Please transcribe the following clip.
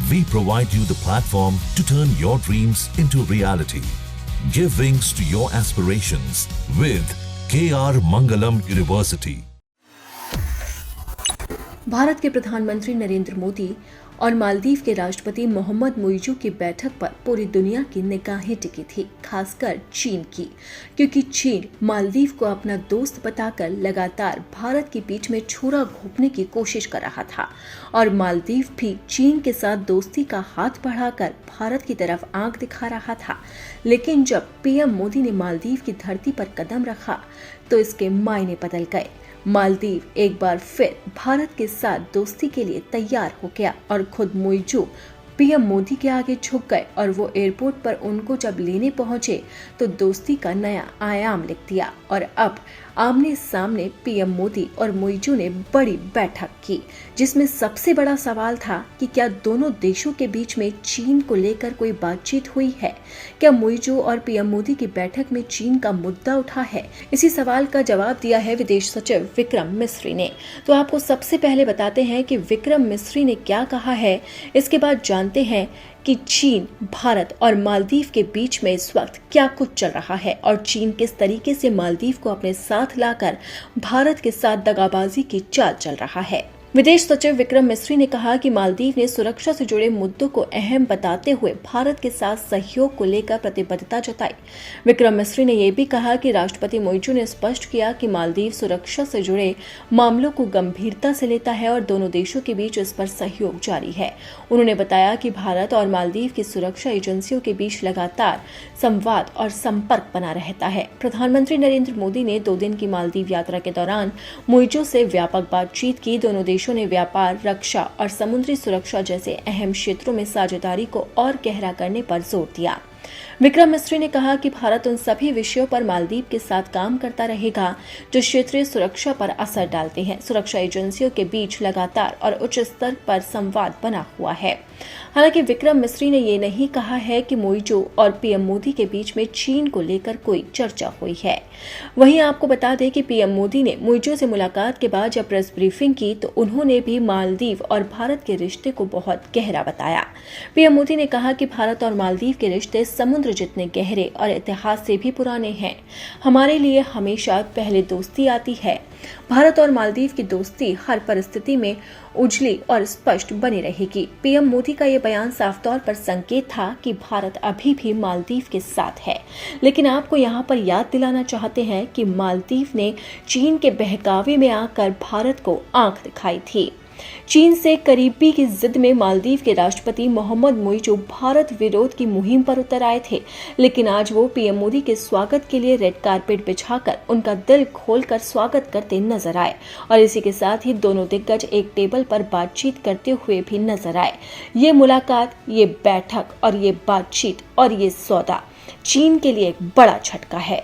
We provide you the platform to turn your dreams into reality. Give wings to your aspirations with KR Mangalam University. Bharat के प्रधानमंत्री नरेंद्र मोदी और मालदीव के राष्ट्रपति मोहम्मद मुइज़ू की बैठक पर पूरी दुनिया की निगाहें टिकी थी, खासकर चीन की, क्योंकि चीन मालदीव को अपना दोस्त बताकर लगातार भारत की पीठ में छुरा घोंपने की कोशिश कर रहा था और मालदीव भी चीन के साथ दोस्ती का हाथ बढ़ाकर भारत की तरफ आंख दिखा रहा था। लेकिन जब पीएम मोदी ने मालदीव की धरती पर कदम रखा तो इसके मायने बदल गए। मालदीव एक बार फिर भारत के साथ दोस्ती के लिए तैयार हो गया और खुद मुइज़ू पीएम मोदी के आगे झुक गए और वो एयरपोर्ट पर उनको जब लेने पहुंचे तो दोस्ती का नया आयाम लिख दिया। और अब आमने सामने पीएम मोदी और मुइज़ू ने बड़ी बैठक की, जिसमें सबसे बड़ा सवाल था कि क्या दोनों देशों के बीच में चीन को लेकर कोई बातचीत हुई है। क्या मुइज़ू और पीएम मोदी की बैठक में चीन का मुद्दा उठा है। इसी सवाल का जवाब दिया है विदेश सचिव विक्रम मिस्री ने। तो आपको सबसे पहले बताते हैं कि विक्रम मिस्री ने क्या कहा है, इसके बाद जानते हैं कि चीन, भारत और मालदीव के बीच में इस वक्त क्या कुछ चल रहा है और चीन किस तरीके से मालदीव को अपने साथ लाकर भारत के साथ दगाबाजी की चाल चल रहा है। विदेश सचिव विक्रम मिस्री ने कहा कि मालदीव ने सुरक्षा से जुड़े मुद्दों को अहम बताते हुए भारत के साथ सहयोग को लेकर प्रतिबद्धता जताई। विक्रम मिस्री ने यह भी कहा कि राष्ट्रपति मुइज़ू ने स्पष्ट किया कि मालदीव सुरक्षा से जुड़े मामलों को गंभीरता से लेता है और दोनों देशों के बीच इस पर सहयोग जारी है। उन्होंने बताया कि भारत और मालदीव की सुरक्षा एजेंसियों के बीच लगातार संवाद और संपर्क बना रहता है। प्रधानमंत्री नरेंद्र मोदी ने 2 दिन की मालदीव यात्रा के दौरान मुइज़ू से व्यापक बातचीत की। दोनों देशों ने व्यापार, रक्षा और समुद्री सुरक्षा जैसे अहम क्षेत्रों में साझेदारी को और गहरा करने पर जोर दिया। विक्रम मिस्री ने कहा कि भारत उन सभी विषयों पर मालदीव के साथ काम करता रहेगा जो क्षेत्रीय सुरक्षा पर असर डालते हैं। सुरक्षा एजेंसियों के बीच लगातार और उच्च स्तर पर संवाद बना हुआ है। हालांकि विक्रम मिस्री ने ये नहीं कहा है कि मुइज़ू और पीएम मोदी के बीच में चीन को लेकर कोई चर्चा हुई है। वहीं आपको बता दें कि पीएम मोदी ने मुइज़ू से मुलाकात के बाद जब प्रेस ब्रीफिंग की तो उन्होंने भी मालदीव और भारत के रिश्ते को बहुत गहरा बताया। पीएम मोदी ने कहा कि भारत और मालदीव के रिश्ते समुद्र जितने गहरे और इतिहास से भी पुराने हैं। हमारे लिए हमेशा पहले दोस्ती आती है। भारत और मालदीव की दोस्ती हर परिस्थिति में उजली और स्पष्ट बनी रहेगी। पीएम मोदी का यह बयान साफ तौर पर संकेत था कि भारत अभी भी मालदीव के साथ है। लेकिन आपको यहाँ पर याद दिलाना चाहते हैं कि मालदीव ने चीन के बहकावे में आकर भारत को आंख दिखाई थी। चीन से करीबी की जिद में मालदीव के राष्ट्रपति मोहम्मद मुइज़ू भारत विरोध की मुहिम पर उतर आए थे, लेकिन आज वो पीएम मोदी के स्वागत के लिए रेड कारपेट बिछाकर उनका दिल खोलकर स्वागत करते नजर आए और इसी के साथ ही दोनों दिग्गज एक टेबल पर बातचीत करते हुए भी नजर आए। ये मुलाकात, ये बैठक और ये बातचीत और ये सौदा चीन के लिए एक बड़ा झटका है।